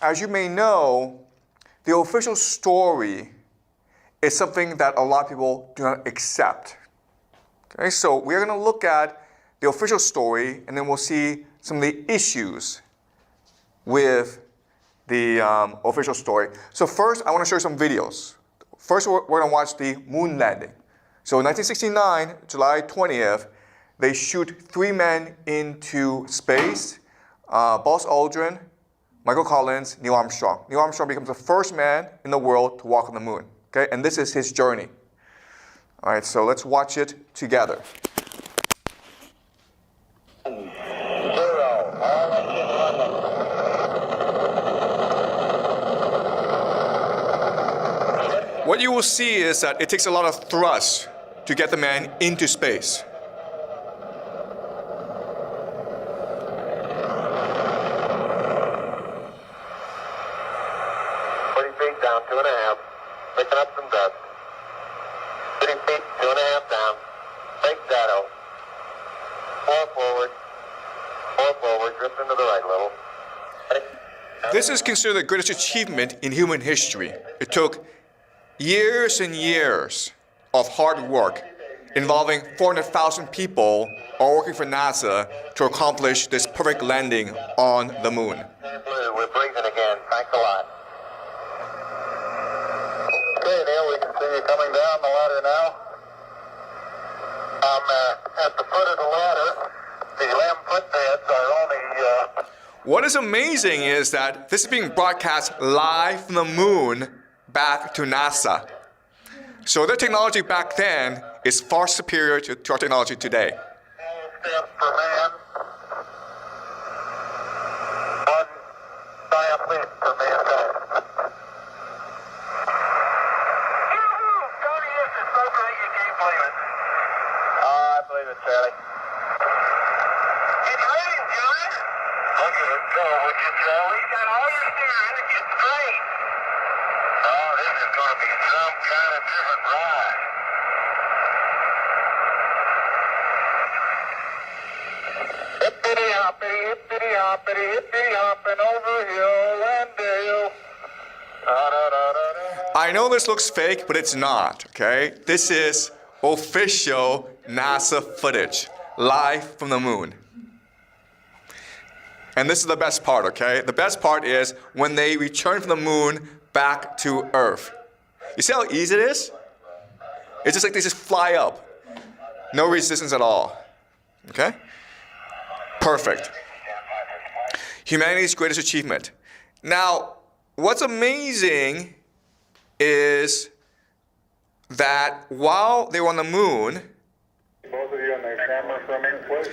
as you may know, the official story is something that a lot of people do not accept. Okay, so we're going to look at the official story, and then we'll see some of the issues with the official story. So first, I want to show you some videos. First, we're going to watch the moon landing. So in 1969, July 20th, they shoot 3 men into space, Buzz Aldrin, Michael Collins, Neil Armstrong. Neil Armstrong becomes the first man in the world to walk on the moon. Okay, and this is his journey. All right, so let's watch it together. What you will see is that it takes a lot of thrust to get the man into space. 20 feet down, 2.5. Picking up some dust. 30 feet, 2.5 down. Big shadow. 4 forward. 4 forward. Drift into the right a little. This is considered the greatest achievement in human history. It took years and years of hard work involving 400,000 people all working for NASA to accomplish this perfect landing on the moon. Blue, we're breathing again. Thanks a lot. Okay, Neil, we can see you coming down the ladder now. I'm at the foot of the ladder. The 11-foot beds are only... What is amazing is that this is being broadcast live from the moon back to NASA. So their technology back then is far superior to our technology today. 12 steps per man. 1 diaphragm per man. Tony, this is so great you can't believe it. I believe it, Charlie. It's raining, Johnny. Look at it go, would you, Charlie? You got all your steering against the rain. Oh, this is going to be some kind of different ride. Hippity-hoppity, hippity-hoppity, hippity-hopping over hill and dale. I know this looks fake, but it's not, okay? This is official NASA footage, live from the moon. And this is the best part, okay? The best part is when they return from the moon back to Earth. You see how easy it is? It's just like they just fly up. No resistance at all, okay? Perfect. Humanity's greatest achievement. Now, what's amazing is that while they were on the moon, Both of you on the camera for a minute, please.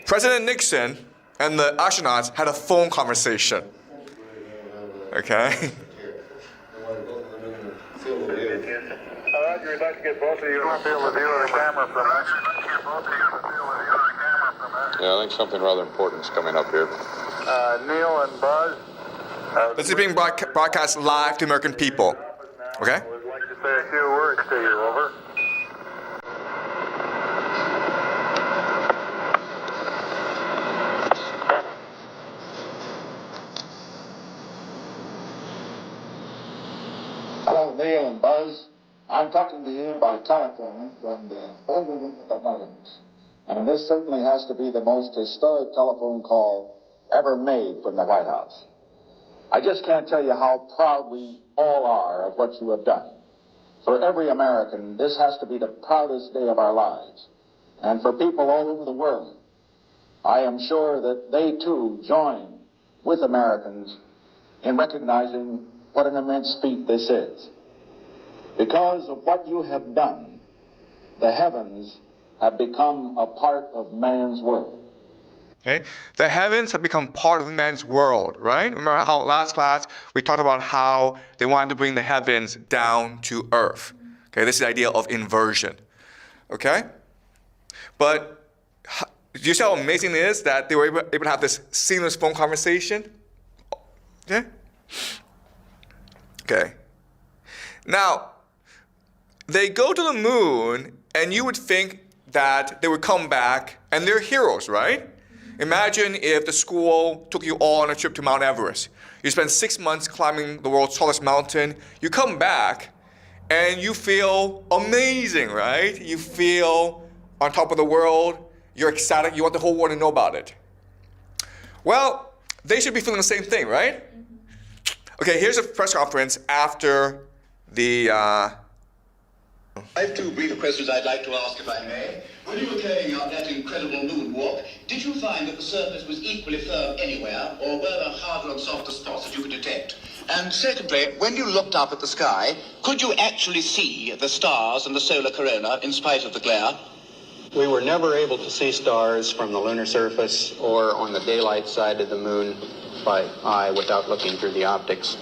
President Nixon and the astronauts had a phone conversation. Okay? Roger, we'd like to get both of you on the field of view of the camera for a minute. Yeah, I think something rather important is coming up here. Neil and Buzz. This is being broadcast live to American people. Okay? We'd like to say a few words to you, over. Hello, Neil and Buzz. I'm talking to you by telephone from the Oval Room of the Netherlands. And this certainly has to be the most historic telephone call ever made from the White House. I just can't tell you how proud we all are of what you have done. For every American, this has to be the proudest day of our lives. And for people all over the world, I am sure that they too join with Americans in recognizing what an immense feat this is. Because of what you have done, the heavens have become a part of man's world. Okay? The heavens have become part of man's world, right? Remember how last class we talked about how they wanted to bring the heavens down to earth. Okay, this is the idea of inversion. Okay? But do you see how amazing it is that they were able to have this seamless phone conversation? Okay? Okay. Now, they go to the moon, and you would think that they would come back, and they're heroes, right? Imagine if the school took you all on a trip to Mount Everest. You spend 6 months climbing the world's tallest mountain. You come back and you feel amazing, right? You feel on top of the world. You're ecstatic. You want the whole world to know about it. Well, they should be feeling the same thing, right? Okay, here's a press conference after the... I have two brief questions I'd like to ask, if I may. When you were carrying out that incredible moonwalk, did you find that the surface was equally firm anywhere, or were there harder and softer spots that you could detect? And secondly, when you looked up at the sky, could you actually see the stars and the solar corona in spite of the glare? We were never able to see stars from the lunar surface or on the daylight side of the moon by eye without looking through the optics.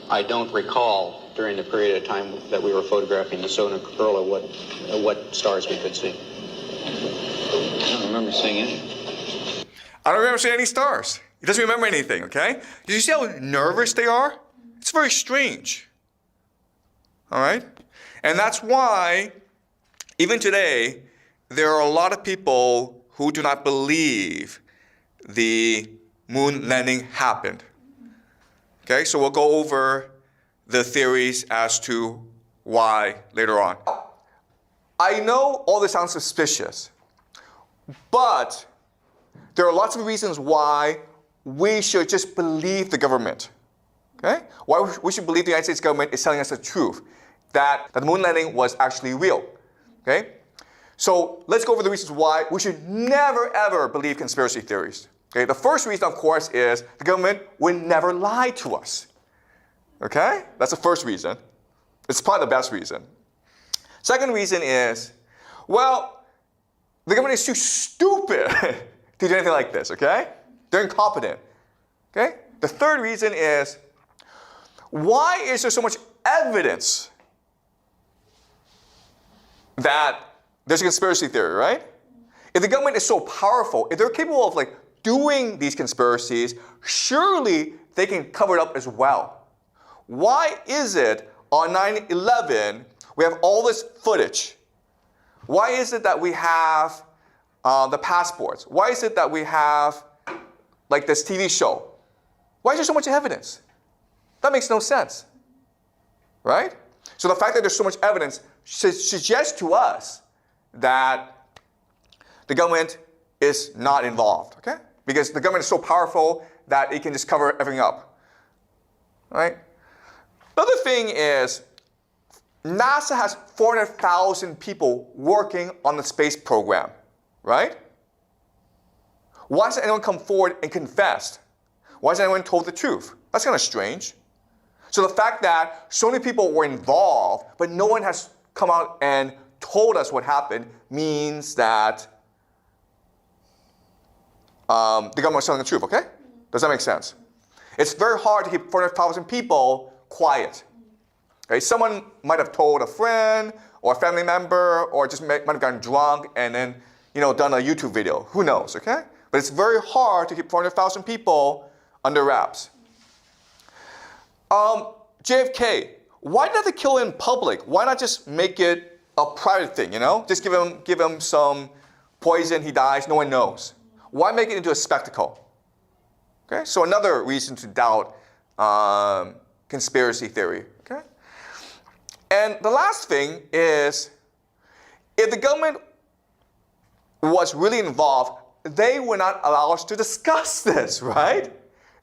I don't recall during the period of time that we were photographing the solar corona what stars we could see. I don't remember seeing any. I don't remember seeing any stars. He doesn't remember anything, okay? Did you see how nervous they are? It's very strange. All right? And that's why, even today, there are a lot of people who do not believe the moon landing happened. Okay, so we'll go over the theories as to why later on. I know all this sounds suspicious, but there are lots of reasons why we should just believe the government. Okay? Why we should believe the United States government is telling us the truth, that the moon landing was actually real. Okay? So let's go over the reasons why we should never ever believe conspiracy theories. Okay? The first reason, of course, is the government would never lie to us. Okay? That's the first reason. It's probably the best reason. Second reason is, well, the government is too stupid to do anything like this, okay? They're incompetent, okay? The third reason is, why is there so much evidence that there's a conspiracy theory, right? If the government is so powerful, if they're capable of like doing these conspiracies, surely they can cover it up as well. Why is it on 9/11 we have all this footage? Why is it that we have the passports? Why is it that we have like this TV show? Why is there so much evidence? That makes no sense, right? So the fact that there's so much evidence suggests to us that the government is not involved, okay? Because the government is so powerful that it can just cover everything up, right? The other thing is, NASA has 400,000 people working on the space program, right? Why hasn't anyone come forward and confessed? Why hasn't anyone told the truth? That's kind of strange. So the fact that so many people were involved, but no one has come out and told us what happened, means that the government was telling the truth, okay? Does that make sense? It's very hard to keep 400,000 people quiet. Okay? Someone might have told a friend or a family member or just might have gotten drunk and then done a YouTube video. Who knows, okay? But it's very hard to keep 400,000 people under wraps. JFK, why did they kill him in public? Why not just make it a private thing, Just give him some poison, he dies, no one knows. Why make it into a spectacle? Okay, so another reason to doubt conspiracy theory, okay? And the last thing is, if the government was really involved, they would not allow us to discuss this, right?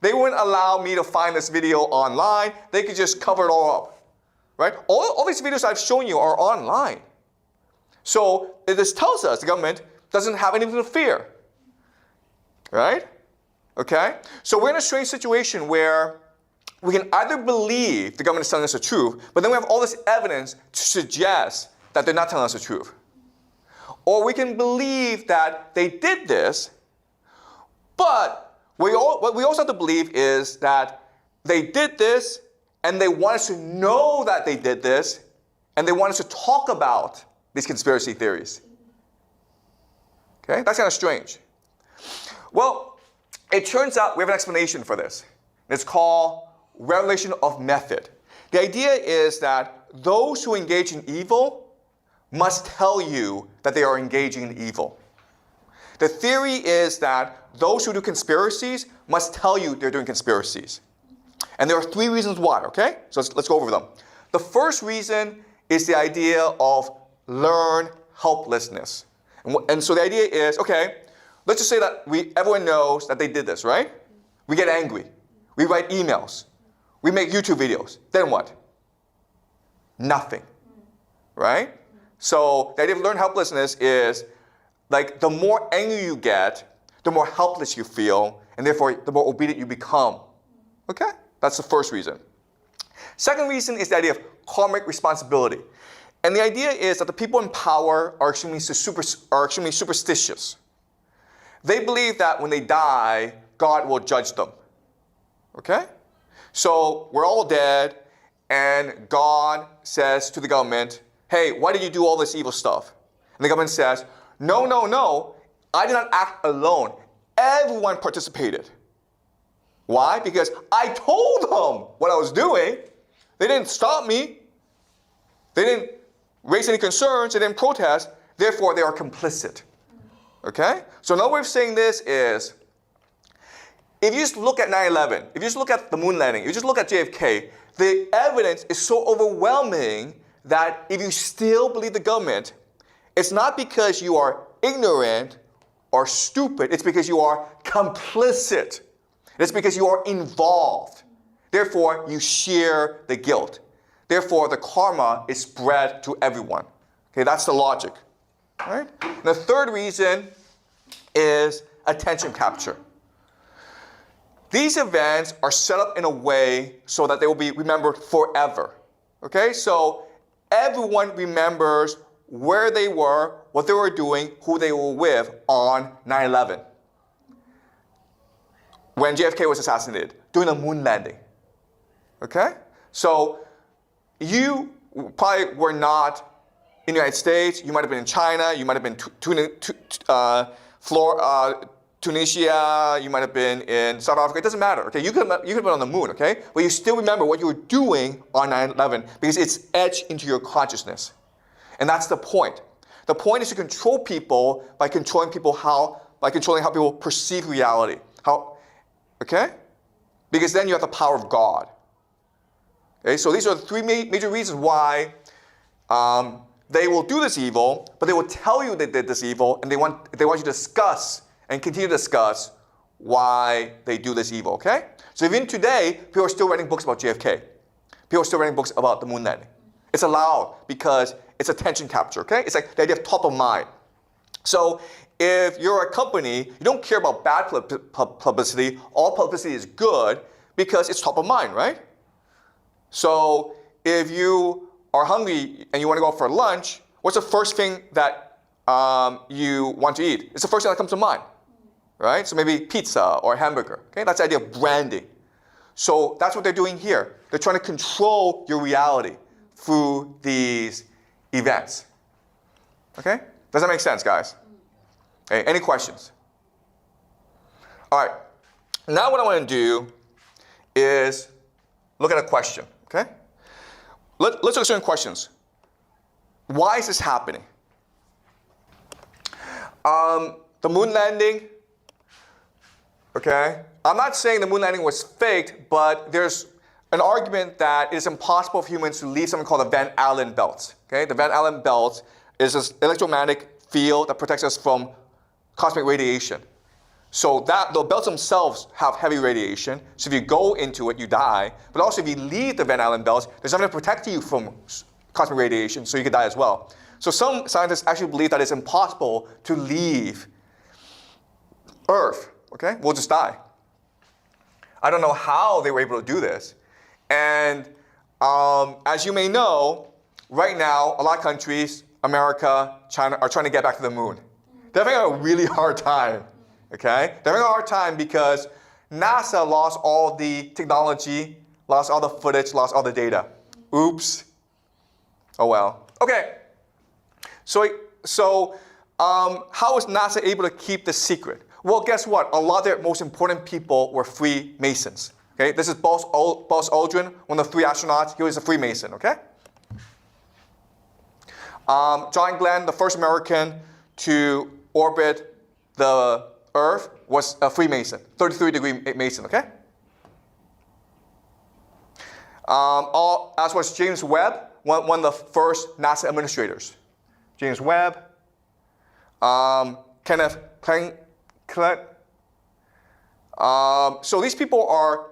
They wouldn't allow me to find this video online. They could just cover it all up, right? All these videos I've shown you are online. So this tells us the government doesn't have anything to fear, right? Okay? So we're in a strange situation where we can either believe the government is telling us the truth, but then we have all this evidence to suggest that they're not telling us the truth. Or we can believe that they did this, but what we also have to believe is that they did this and they want us to know that they did this and they want us to talk about these conspiracy theories. Okay? That's kind of strange. Well, it turns out we have an explanation for this. It's called revelation of method. The idea is that those who engage in evil must tell you that they are engaging in evil. The theory is that those who do conspiracies must tell you they're doing conspiracies. And there are 3 reasons why, okay? So let's go over them. The first reason is the idea of learned helplessness. And so the idea is, okay, let's just say that everyone knows that they did this, right? We get angry. We write emails. We make YouTube videos. Then what? Nothing, right? So the idea of learned helplessness is like the more angry you get, the more helpless you feel, and therefore the more obedient you become. Okay? That's the first reason. Second reason is the idea of karmic responsibility. And the idea is that the people in power are extremely superstitious. They believe that when they die, God will judge them. Okay? So we're all dead, and God says to the government, hey, why did you do all this evil stuff? And the government says, no, no, no, I did not act alone. Everyone participated. Why? Because I told them what I was doing. They didn't stop me. They didn't raise any concerns. They didn't protest. Therefore, they are complicit. Okay? So another way of saying this is, if you just look at 9/11, if you just look at the moon landing, if you just look at JFK, the evidence is so overwhelming that if you still believe the government, it's not because you are ignorant or stupid, it's because you are complicit. It's because you are involved. Therefore, you share the guilt. Therefore, the karma is spread to everyone. Okay, that's the logic. All right? And the third reason is attention capture. These events are set up in a way so that they will be remembered forever. Okay, so everyone remembers where they were, what they were doing, who they were with on 9/11. When JFK was assassinated, during the moon landing. Okay? So you probably were not in the United States. You might have been in China. You might have been Tunisia. You might have been in South Africa. It doesn't matter. Okay? You could have been on the moon. Okay? But you still remember what you were doing on 9/11 because it's etched into your consciousness. And that's the point. The point is to control people by controlling how people perceive reality. Okay? Because then you have the power of God. Okay? So these are the 3 major reasons why they will do this evil, but they will tell you they did this evil, and they want you to discuss and continue to discuss why they do this evil. Okay? So even today, people are still writing books about JFK. People are still writing books about the moon landing. It's allowed because it's attention capture. Okay? It's like the idea of top of mind. So if you're a company, you don't care about bad publicity. All publicity is good because it's top of mind, right? So if you are hungry and you want to go out for lunch, what's the first thing that you want to eat? It's the first thing that comes to mind, right? So maybe pizza or hamburger. Okay, that's the idea of branding. So that's what they're doing here. They're trying to control your reality through these events. Okay, does that make sense, guys? Okay, any questions? All right, now what I want to do is look at a question, okay? Let's look at certain questions. Why is this happening? The moon landing, okay? I'm not saying the moon landing was faked, but there's an argument that it is impossible for humans to leave something called the Van Allen belt, okay? The Van Allen belt is this electromagnetic field that protects us from cosmic radiation. So that the belts themselves have heavy radiation. So if you go into it, you die. But also if you leave the Van Allen belt, there's nothing to protect you from cosmic radiation, so you could die as well. So some scientists actually believe that it's impossible to leave Earth. Okay, we'll just die. I don't know how they were able to do this. And as you may know, right now, a lot of countries, America, China, are trying to get back to the moon. They're having a really hard time, okay? They're having a hard time because NASA lost all the technology, lost all the footage, lost all the data. Oops. Oh well. Okay. So how was NASA able to keep this secret? Well, guess what? A lot of their most important people were Freemasons. Okay? This is Buzz Aldrin, one of the 3 astronauts. He was a Freemason, okay? John Glenn, the first American to orbit the Earth was a Freemason, 33-degree Mason, okay? As was James Webb, one of the first NASA administrators. James Webb, Kenneth Klett. So these people are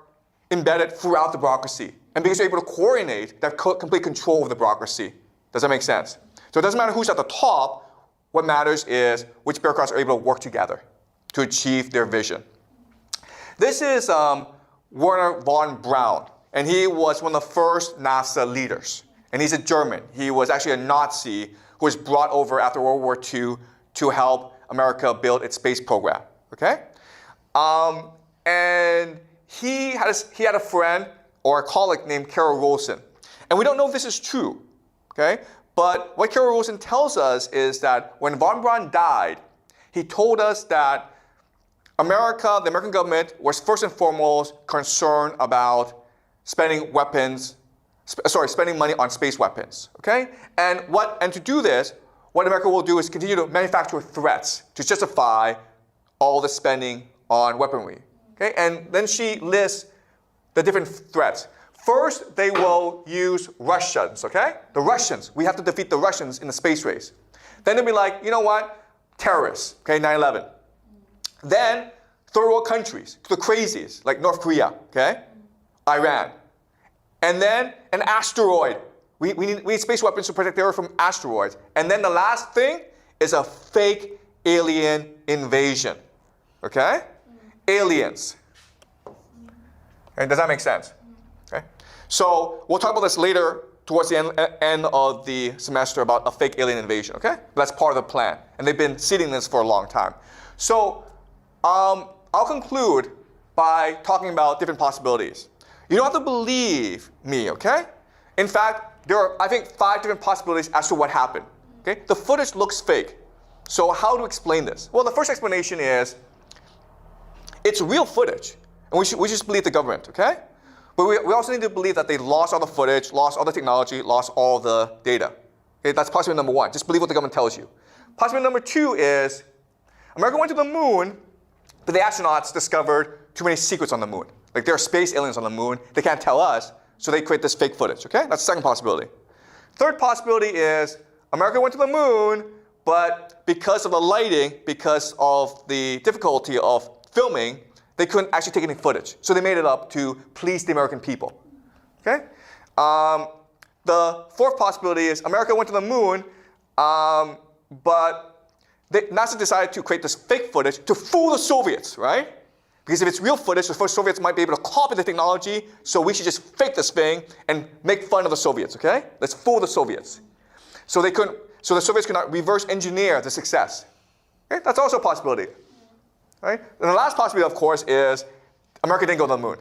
embedded throughout the bureaucracy. And because they're able to coordinate, they have complete control of the bureaucracy. Does that make sense? So it doesn't matter who's at the top. What matters is which bureaucrats are able to work together to achieve their vision. This is Werner von Braun. And he was one of the first NASA leaders. And he's a German. He was actually a Nazi who was brought over after World War II to help America build its space program. Okay? And he had a friend or a colleague named Carol Rosen. And we don't know if this is true. Okay? But what Carol Rosen tells us is that when von Braun died, he told us that America, the American government, was first and foremost concerned about spending money on space weapons, okay? And to do this, what America will do is continue to manufacture threats to justify all the spending on weaponry, okay? And then she lists the different threats. First, they will use Russians, okay? The Russians, we have to defeat the Russians in the space race. Then they'll be like, you know what? Terrorists, okay, 9/11. Then, third world countries, the crazies, like North Korea, okay? Iran. And then an asteroid. We need space weapons to protect the Earth from asteroids. And then the last thing is a fake alien invasion. Okay? Aliens. Okay, does that make sense? Okay. So we'll talk about this later towards the end of the semester about a fake alien invasion. Okay? That's part of the plan. And they've been seeding this for a long time. So I'll conclude by talking about different possibilities. You don't have to believe me, okay? In fact, there are, I think, 5 different possibilities as to what happened. Okay? The footage looks fake. So how to explain this? Well, the first explanation is it's real footage. And we just believe the government, okay? But we also need to believe that they lost all the footage, lost all the technology, lost all the data. Okay? That's possibility number 1. Just believe what the government tells you. Possibility number 2 is America went to the moon, but the astronauts discovered too many secrets on the moon. Like there are space aliens on the moon. They can't tell us, so they create this fake footage, okay? That's the second possibility. Third possibility is America went to the moon, but because of the lighting, because of the difficulty of filming, they couldn't actually take any footage. So they made it up to please the American people, okay? The fourth possibility is America went to the moon, but NASA decided to create this fake footage to fool the Soviets, right? Because if it's real footage, the first Soviets might be able to copy the technology, so we should just fake this thing and make fun of the Soviets, okay? Let's fool the Soviets. So the Soviets could not reverse engineer the success. Okay? That's also a possibility. Right? And the last possibility, of course, is America didn't go to the moon.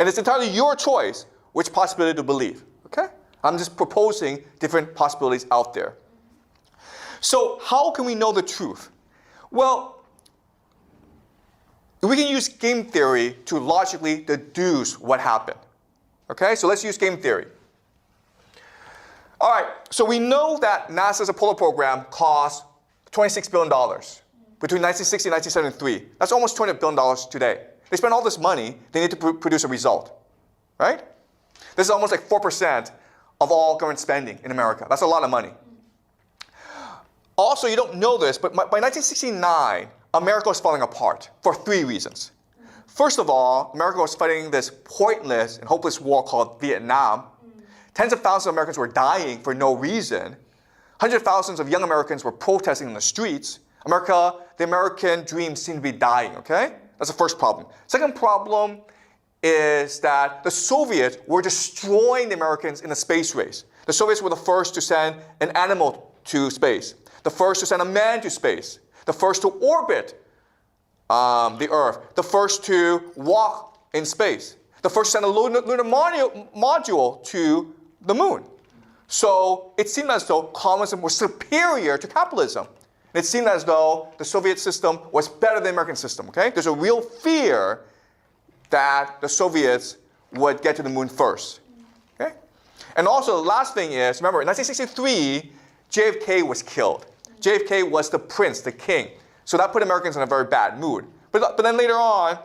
And it's entirely your choice which possibility to believe, okay? I'm just proposing different possibilities out there. So how can we know the truth? Well, we can use game theory to logically deduce what happened. Okay, so let's use game theory. All right, so we know that NASA's Apollo program cost $26 billion between 1960 and 1973. That's almost $200 billion today. They spent all this money, they need to produce a result, right? This is almost like 4% of all government spending in America. That's a lot of money. Also, you don't know this, but by 1969, America was falling apart for 3 reasons. First of all, America was fighting this pointless and hopeless war called Vietnam. Tens of thousands of Americans were dying for no reason. Hundreds of thousands of young Americans were protesting in the streets. The American dream seemed to be dying, okay? That's the first problem. Second problem is that the Soviets were destroying the Americans in the space race. The Soviets were the first to send an animal to space, the first to send a man to space, the first to orbit the Earth, the first to walk in space, the first to send a lunar module to the moon. So it seemed as though communism was superior to capitalism. It seemed as though the Soviet system was better than the American system, okay? There's a real fear that the Soviets would get to the moon first, okay? And also the last thing is, remember, in 1963, JFK was killed. JFK was the prince, the king. So that put Americans in a very bad mood. But then later on,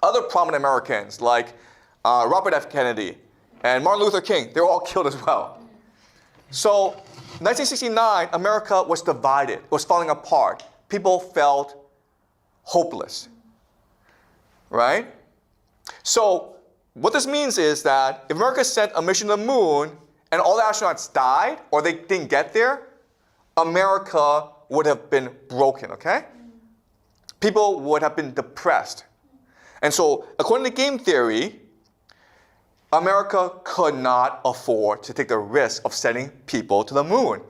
other prominent Americans like Robert F. Kennedy and Martin Luther King, they were all killed as well. So 1969, America was divided, was falling apart. People felt hopeless, right? So what this means is that if America sent a mission to the moon and all the astronauts died or they didn't get there, America would have been broken, okay? People would have been depressed. And so according to game theory, America could not afford to take the risk of sending people to the moon.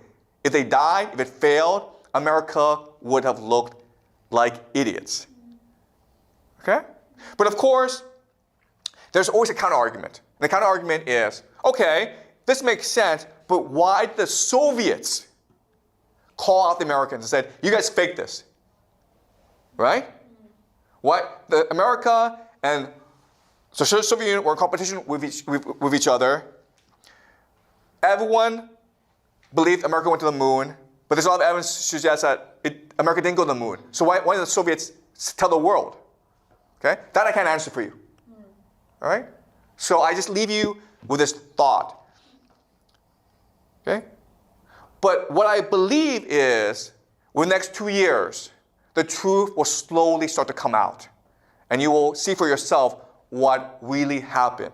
If they died, if it failed, America would have looked like idiots. Okay? But of course, there's always a counter-argument. The counter-argument is, okay, this makes sense, but why did the Soviets call out the Americans and said, you guys faked this? Right? What? America and the Soviet Union were in competition with each other. Everyone believed America went to the moon, but there's a lot of evidence to suggest that America didn't go to the moon. So why did the Soviets tell the world? Okay? That I can't answer for you. All right? So I just leave you with this thought. Okay? But what I believe is, within the next 2 years, the truth will slowly start to come out. And you will see for yourself what really happened.